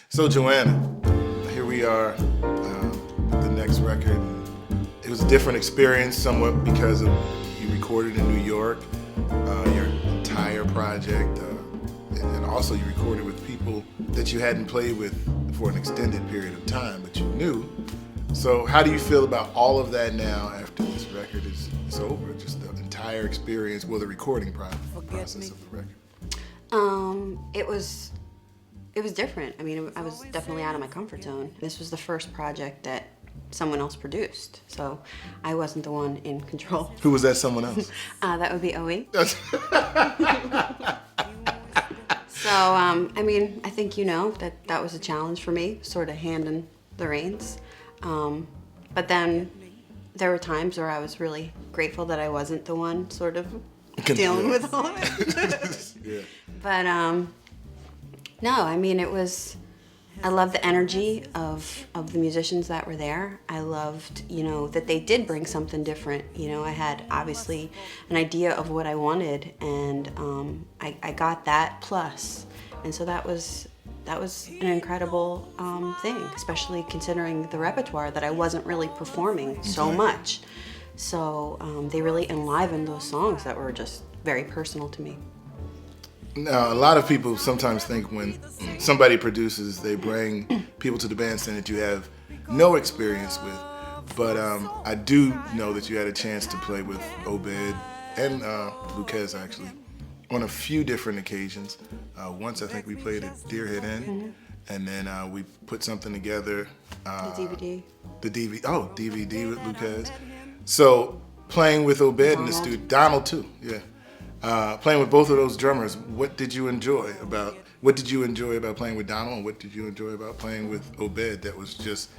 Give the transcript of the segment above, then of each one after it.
So Joanna, here we are, the next record. It was a different experience somewhat because of you recorded in New York, your entire project, and also you recorded with people that you hadn't played with for an extended period of time, but you knew. So how do you feel about all of that now after this record is over? Just the entire experience, well, the recording process of the record. It was different. I mean, I was definitely out of my comfort zone. This was the first project that someone else produced, so I wasn't the one in control. Who was that someone else? That would be OE. So, I mean, I think you know that was a challenge for me, sort of handing the reins. But then there were times where I was really grateful that I wasn't the one sort of dealing with all of it. Yeah. But no, I mean, I loved the energy of the musicians that were there. I loved, that they did bring something different. I had obviously an idea of what I wanted, and I got that plus. And so that was an incredible thing, especially considering the repertoire that I wasn't really performing so much. So they really enlivened those songs that were just very personal to me. Now, a lot of people sometimes think when somebody produces, they bring people to the bandstand that you have no experience with. But I do know that you had a chance to play with Obed and Lucas, actually, on a few different occasions. Once I think we played at Deerhead Inn, and then we put something together. The DVD. The DVD. Oh, DVD with Lucas. So playing with Obed in the studio, Donald too. Yeah. Playing with both of those drummers, what did you enjoy about playing with Donald, and what did you enjoy about playing with Obed that was just,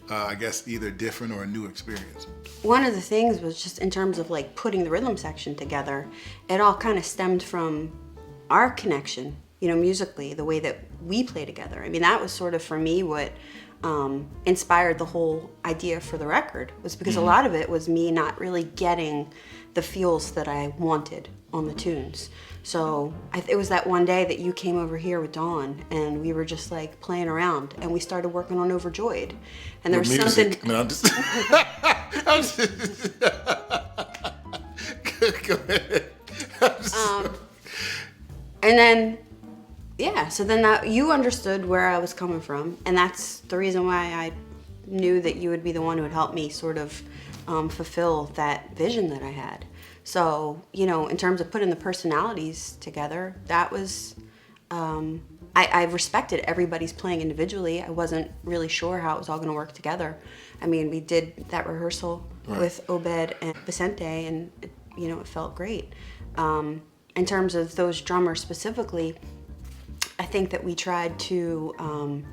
I guess, either different or a new experience? One of the things was just in terms of like putting the rhythm section together, it all kind of stemmed from our connection, musically, the way that we play together. I mean, that was sort of for me what inspired the whole idea for the record, was because a lot of it was me not really getting the feels that I wanted on the tunes. So it was that one day that you came over here with Dawn, and we were just like playing around, and we started working on Overjoyed, and there was music. something. No, I'm just. Go ahead. And then, yeah, so then you understood where I was coming from, and that's the reason why I knew that you would be the one who would help me sort of fulfill that vision that I had. So, in terms of putting the personalities together, that was, I respected everybody's playing individually. I wasn't really sure how it was all going to work together. I mean, we did that rehearsal with Obed and Vicente, and, it felt great. In terms of those drummers specifically, I think that we tried to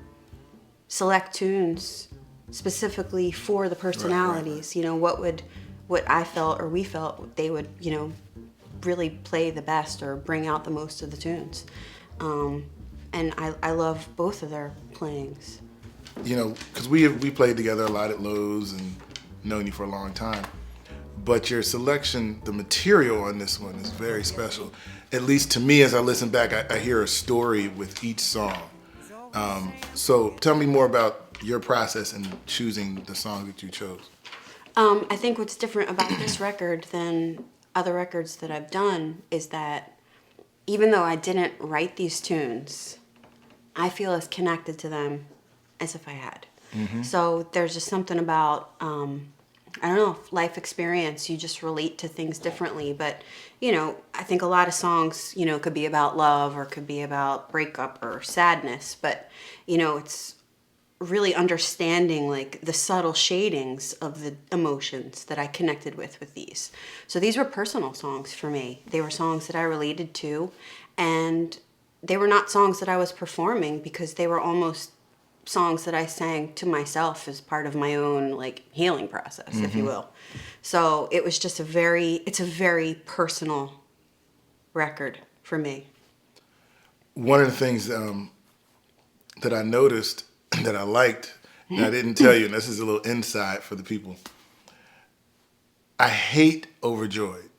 select tunes specifically for the personalities. Right. What I felt or we felt they would, really play the best or bring out the most of the tunes. And I love both of their playings. Because we played together a lot at Lowe's and known you for a long time. But your selection, the material on this one is very special. At least to me, as I listen back, I hear a story with each song. So tell me more about your process in choosing the songs that you chose. I think what's different about this record than other records that I've done is that even though I didn't write these tunes, I feel as connected to them as if I had. Mm-hmm. So there's just something about, life experience. You just relate to things differently. But, I think a lot of songs, could be about love or could be about breakup or sadness. But, it's really understanding like the subtle shadings of the emotions that I connected with these. So these were personal songs for me. They were songs that I related to, and they were not songs that I was performing because they were almost songs that I sang to myself as part of my own like healing process, if you will. So it was just it's a very personal record for me. One of the things that I noticed that I liked, and I didn't tell you, and this is a little insight for the people. I hate Overjoyed.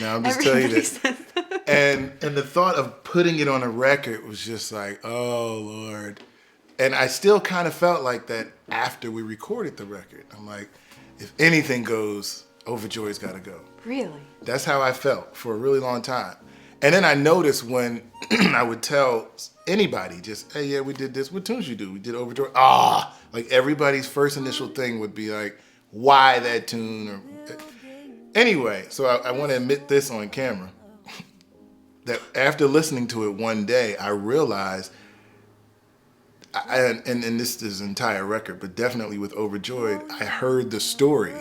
Now I'm just telling you that And the thought of putting it on a record was just like, oh Lord. And I still kind of felt like that after we recorded the record. I'm like, if anything goes, Overjoy's got to go. Really? That's how I felt for a really long time. And then I noticed when I would tell anybody, just, hey, yeah, we did this. What tunes you do? We did Overjoy. Like everybody's first initial thing would be like, why that tune? Or anyway, so I want to admit this on camera. That after listening to it one day, I realized, and this is an entire record, but definitely with Overjoyed, I heard the story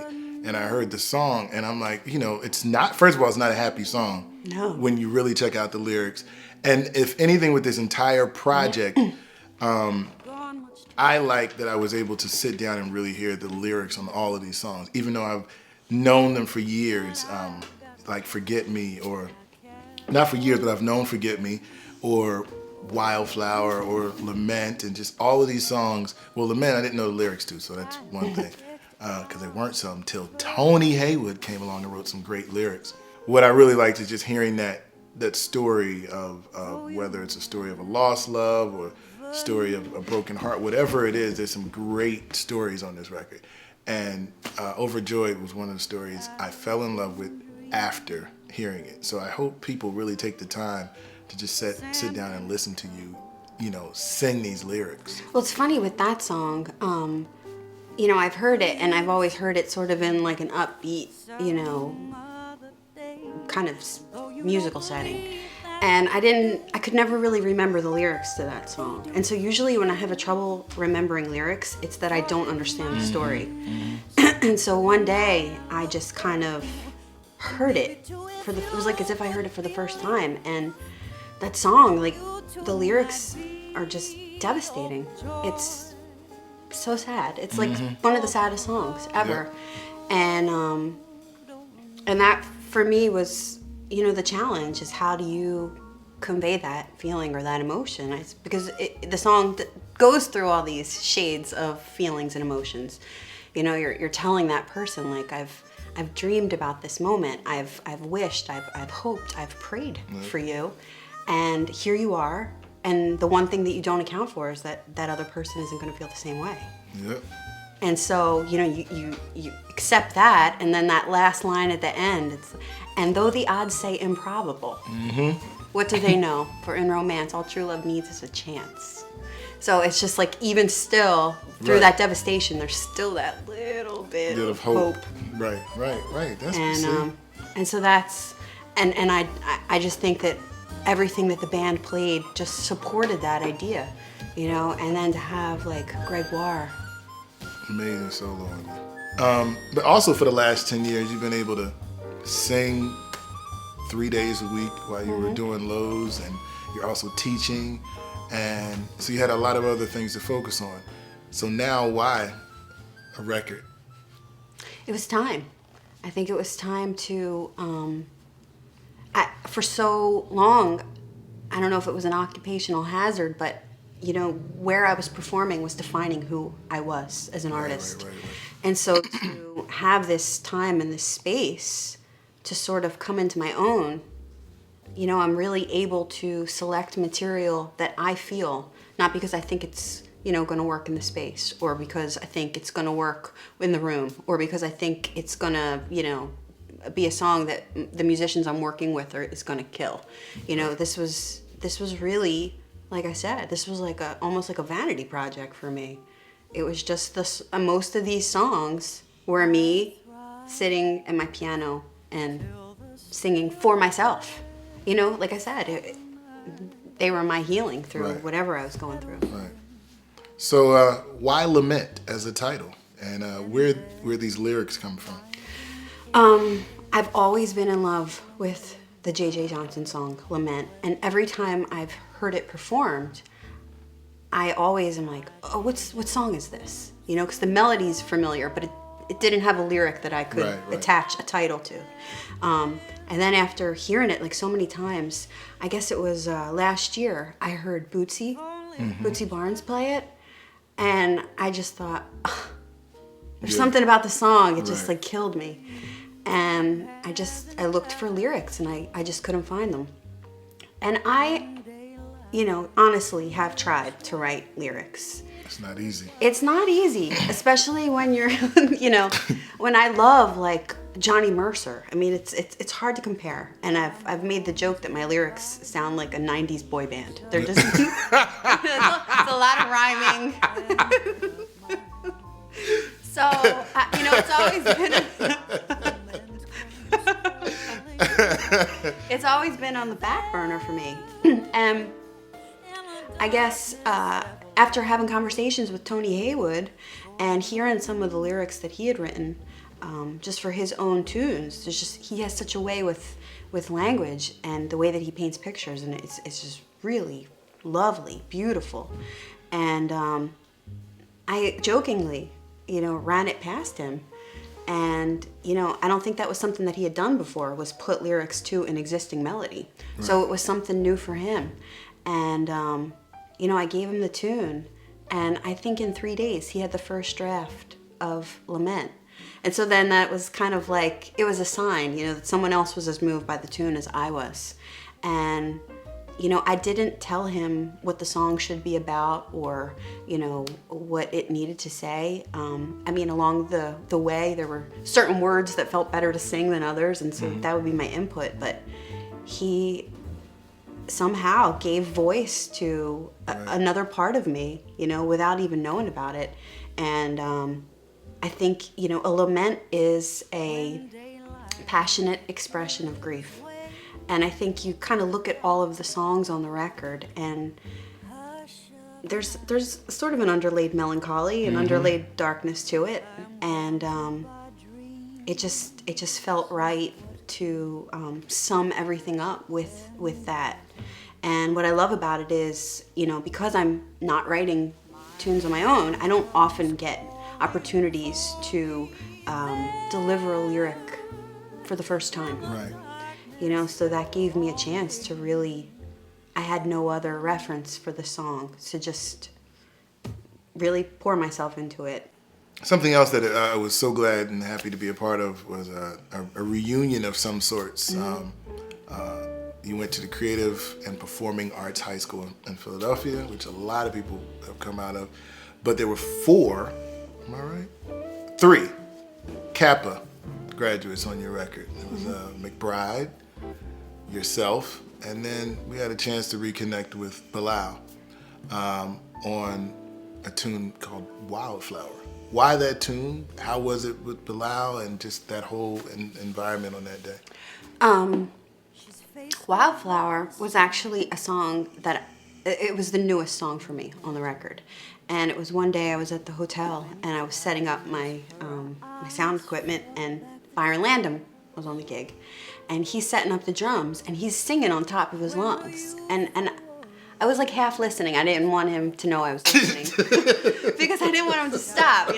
and I heard the song, and I'm like, it's not, first of all, it's not a happy song. No. When you really check out the lyrics. And if anything with this entire project, I like that I was able to sit down and really hear the lyrics on all of these songs, even though I've known them for years, like Forget Me, or not for years, but I've known Forget Me, or Wildflower, or Lament, and just all of these songs. Well, Lament I didn't know the lyrics to, so that's one thing, because they weren't some until Tony Haywood came along and wrote some great lyrics. What I really liked is just hearing that story of whether it's a story of a lost love or story of a broken heart, whatever it is, there's some great stories on this record. And Overjoyed was one of the stories I fell in love with after hearing it. So I hope people really take the time to just sit down and listen to you, sing these lyrics. Well, it's funny with that song, I've heard it, and I've always heard it sort of in like an upbeat, kind of musical setting. And I could never really remember the lyrics to that song. And so usually when I have a trouble remembering lyrics, it's that I don't understand the story. And so one day I just kind of heard it. It was like as if I heard it for the first time. And that song, like the lyrics are just devastating. It's so sad. It's like one of the saddest songs ever. Yeah. And that for me was, the challenge is how do you convey that feeling or that emotion? Because the song goes through all these shades of feelings and emotions. You're telling that person, like, I've dreamed about this moment. I've wished, I've hoped, I've prayed for you, and here you are. And the one thing that you don't account for is that other person isn't going to feel the same way. Yep. And so, you accept that, and then that last line at the end, and though the odds say improbable, what do they know? For in romance, all true love needs is a chance. So it's just like, even still, through that devastation, there's still that little bit of hope. Right. That's and so that's, and I just think that everything that the band played just supported that idea, and then to have like Gregoire. Amazing solo on it. But also for the last 10 years, you've been able to sing 3 days a week while you were doing Lowe's, and you're also teaching. And so you had a lot of other things to focus on. So now why a record? It was time. I think it was time to, for so long, I don't know if it was an occupational hazard, but where I was performing was defining who I was as an artist. Right. And so to have this time and this space to sort of come into my own, I'm really able to select material that I feel, not because I think it's, going to work in the space, or because I think it's going to work in the room, or because I think it's going to, be a song that the musicians I'm working with is going to kill. This was really, like I said, this was like almost like a vanity project for me. It was just most of these songs were me sitting at my piano and singing for myself. Like I said, they were my healing through whatever I was going through. Right. So why Lament as a title? And where these lyrics come from? I've always been in love with the J.J. Johnson song, Lament. And every time I've heard it performed, I always am like, oh, what song is this? Because the melody's familiar, but it didn't have a lyric that I could attach a title to. And then after hearing it like so many times, I guess it was last year, I heard Bootsy Barnes play it. And I just thought, there's something about the song, it just like killed me. And I looked for lyrics and I just couldn't find them. And I, honestly have tried to write lyrics. It's not easy. It's not easy, especially when you're, when I love like Johnny Mercer. I mean, it's hard to compare. And I've made the joke that my lyrics sound like a 90s boy band. They're just, it's a lot of rhyming. So, it's always been, it's always been on the back burner for me. And I guess, after having conversations with Tony Haywood and hearing some of the lyrics that he had written, just for his own tunes, he has such a way with language and the way that he paints pictures, and it's just really lovely, beautiful. And I jokingly, ran it past him, and I don't think that was something that he had done before, was put lyrics to an existing melody. Right. So it was something new for him, and I gave him the tune, and I think in 3 days he had the first draft of Lament. And so then that was kind of like, it was a sign, that someone else was as moved by the tune as I was. And, I didn't tell him what the song should be about or, what it needed to say. Along the way, there were certain words that felt better to sing than others, and so that would be my input. But he somehow gave voice to another part of me, without even knowing about it. And I think, a lament is a passionate expression of grief. And I think you kind of look at all of the songs on the record, and there's sort of an underlaid melancholy, an underlaid darkness to it. And it just felt right to sum everything up with that. And what I love about it is, because I'm not writing tunes on my own, I don't often get opportunities to deliver a lyric for the first time. Right. So that gave me a chance to really, I had no other reference for the song, to just really pour myself into it. Something else that I was so glad and happy to be a part of was a reunion of some sorts. You went to the Creative and Performing Arts High School in Philadelphia, which a lot of people have come out of. But there were 4, am I right? 3 Kappa graduates on your record. It was McBride, yourself, and then we had a chance to reconnect with Bilal on a tune called Wildflower. Why that tune? How was it with Bilal and just that whole environment on that day? Wildflower was actually a song that, it was the newest song for me on the record. And it was one day I was at the hotel and I was setting up my sound equipment, and Byron Landon was on the gig. And he's setting up the drums and he's singing on top of his lungs. And I was like half listening. I didn't want him to know I was listening because I didn't want him to stop,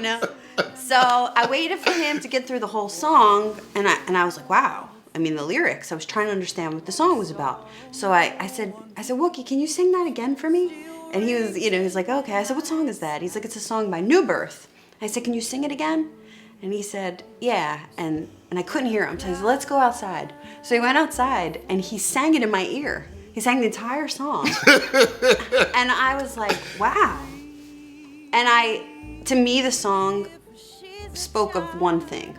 So I waited for him to get through the whole song, and I was like, wow. The lyrics, I was trying to understand what the song was about. So I said, Wookie, can you sing that again for me? And he was, he's like, okay. I said, what song is that? He's like, it's a song by New Birth. I said, can you sing it again? And he said, yeah. And I couldn't hear him. So I said, let's go outside. So he went outside and he sang it in my ear. He sang the entire song. And I was like, wow. And to me, the song spoke of one thing.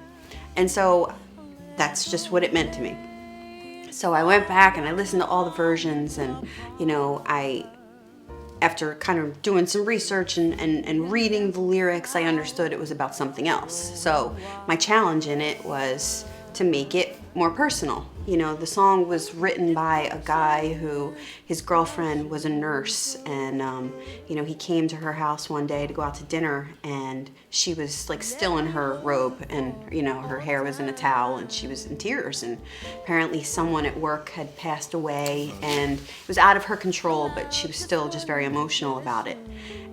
And so that's just what it meant to me. So I went back and I listened to all the versions, and after kind of doing some research and reading the lyrics, I understood it was about something else. So my challenge in it was to make it more personal. The song was written by a guy who, his girlfriend was a nurse, and he came to her house one day to go out to dinner, and she was like still in her robe, and her hair was in a towel, and she was in tears, and apparently someone at work had passed away, and it was out of her control, but she was still just very emotional about it.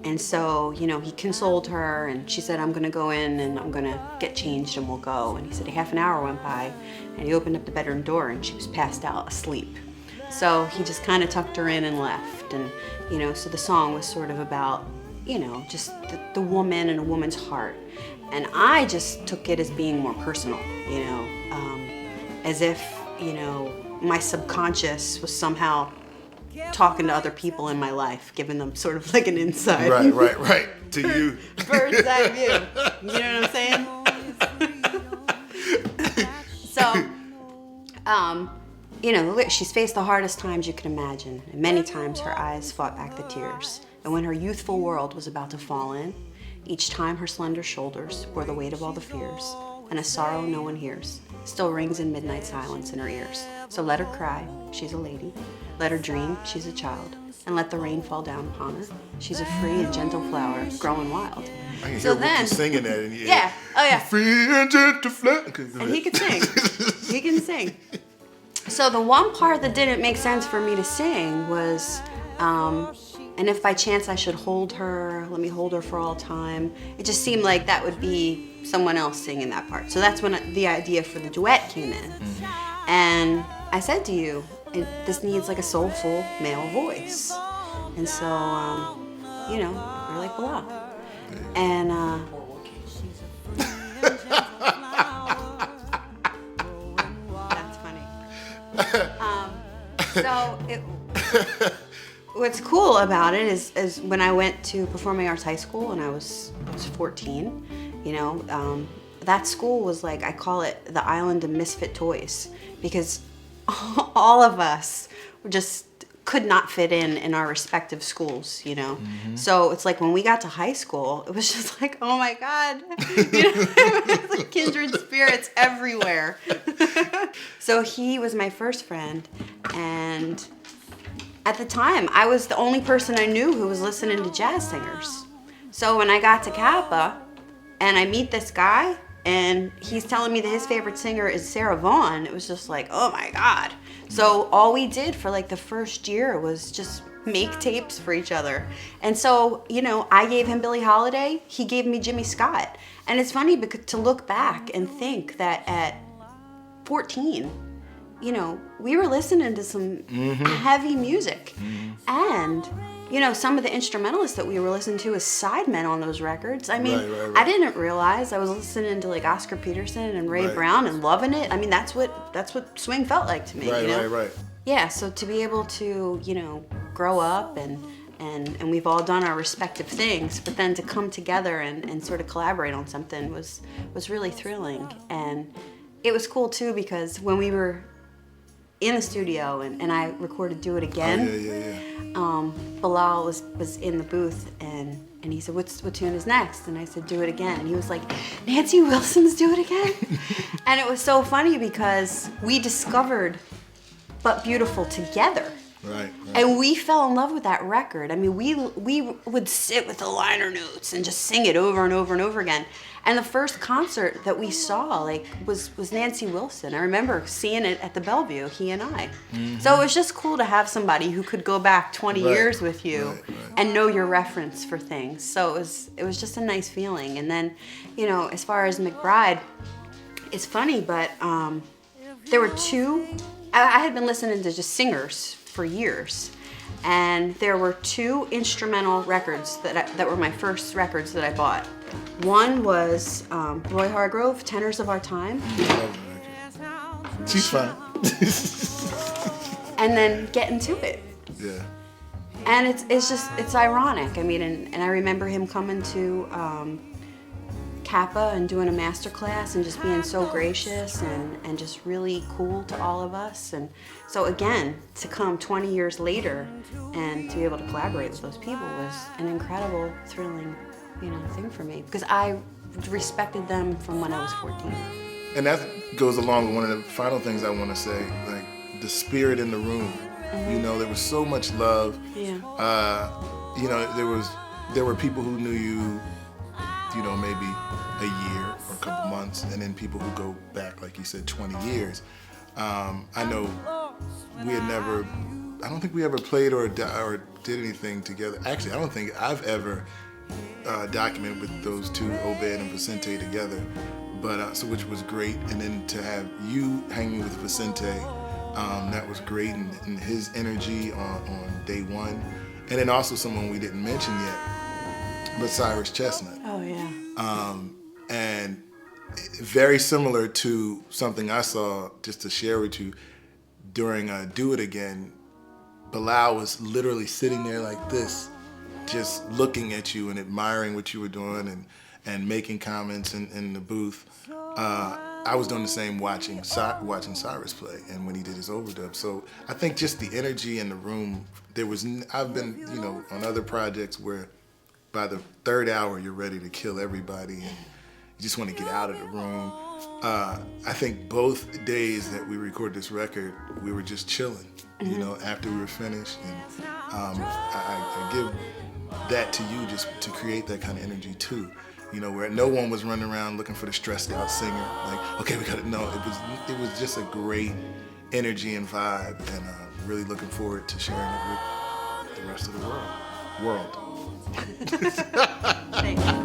And so, he consoled her, and she said, I'm gonna go in and I'm gonna get changed and we'll go. And he said a half an hour went by, and he opened up the bedroom door and she was passed out asleep. So he just kind of tucked her in and left. And, so the song was sort of about, just the woman and a woman's heart. And I just took it as being more personal, as if, my subconscious was somehow talking to other people in my life, giving them sort of like an inside. Right. To you. Bird's eye view. You know what I'm saying? So, she's faced the hardest times you can imagine, and many times her eyes fought back the tears. And when her youthful world was about to fall in, each time her slender shoulders bore the weight of all the fears, and a sorrow no one hears still rings in midnight silence in her ears. So let her cry, she's a lady. Let her dream, she's a child. And let the rain fall down upon her. She's a free and gentle flower, growing wild. I can hear Whoopi singing that in the air. Yeah, oh yeah. Free and gentle flower. And he can sing. He can sing. So the one part that didn't make sense for me to sing was, and if by chance I should hold her, let me hold her for all time. It just seemed like that would be someone else singing that part. So that's when the idea for the duet came in. And I said to you, this needs like a soulful male voice. And so, we're like, blah. And, that's funny. What's cool about it is when I went to Performing Arts High School and I was 14, that school was like, I call it the island of misfit toys, because all of us just could not fit in our respective schools, So it's like when we got to high school, it was just like, oh my God, it was like kindred spirits everywhere. So he was my first friend, and at the time, I was the only person I knew who was listening to jazz singers. So when I got to Kappa, and I meet this guy, and he's telling me that his favorite singer is Sarah Vaughan, it was just like, oh my God. So all we did for like the first year was just make tapes for each other. And so, I gave him Billie Holiday, he gave me Jimmy Scott. And it's funny because to look back and think that at 14, we were listening to some heavy music. And, some of the instrumentalists that we were listening to as sidemen on those records. I mean, Right. I didn't realize I was listening to like Oscar Peterson and Ray Brown and loving it. I mean, that's what swing felt like to me. Right. Yeah, so to be able to, grow up and we've all done our respective things, but then to come together and sort of collaborate on something was really thrilling. And it was cool too, because when we were in the studio and I recorded Do It Again, Bilal was in the booth and he said, what tune is next? And I said, Do It Again. And he was like, Nancy Wilson's Do It Again? And it was so funny because we discovered But Beautiful together. Right. And we fell in love with that record. I mean, we would sit with the liner notes and just sing it over and over and over again. And the first concert that we saw, was Nancy Wilson. I remember seeing it at the Bellevue, he and I. So it was just cool to have somebody who could go back 20 years with you and know your reference for things. So it was just a nice feeling. And then, as far as McBride, it's funny, but there were two. I had been listening to just singers for years, and there were two instrumental records that were my first records that I bought. One was Roy Hargrove, Tenors of Our Time. She's fine. And then Get Into It. Yeah. And it's ironic. I mean, and I remember him coming to Kappa and doing a master class and just being so gracious and just really cool to all of us. And so again, to come 20 years later and to be able to collaborate with those people was an incredible, thrilling, thing for me, because I respected them from when I was 14. And that goes along with one of the final things I want to say, like the spirit in the room. There was so much love. Yeah. There were people who knew you, maybe a year or a couple months, and then people who go back, like you said, 20 years. I know I don't think we ever played or did anything together. Actually, I don't think I've ever documented with those two, Obed and Vicente, together. But so which was great, and then to have you hanging with Vicente, that was great, and his energy on day one, and then also someone we didn't mention yet, but Cyrus Chestnut. Oh yeah. And very similar to something I saw, just to share with you, during Do It Again, Bilal was literally sitting there like this, just looking at you and admiring what you were doing and making comments in the booth. I was doing the same watching Cyrus play and when he did his overdub. So I think just the energy in the room, I've been, on other projects where by the third hour you're ready to kill everybody and you just want to get out of the room. I think both days that we recorded this record, we were just chilling, after we were finished. And I give that to you just to create that kind of energy too. Where no one was running around looking for the stressed out singer. Like, okay, we got to know. It was just a great energy and vibe, and really looking forward to sharing it with the rest of the world. Thank you.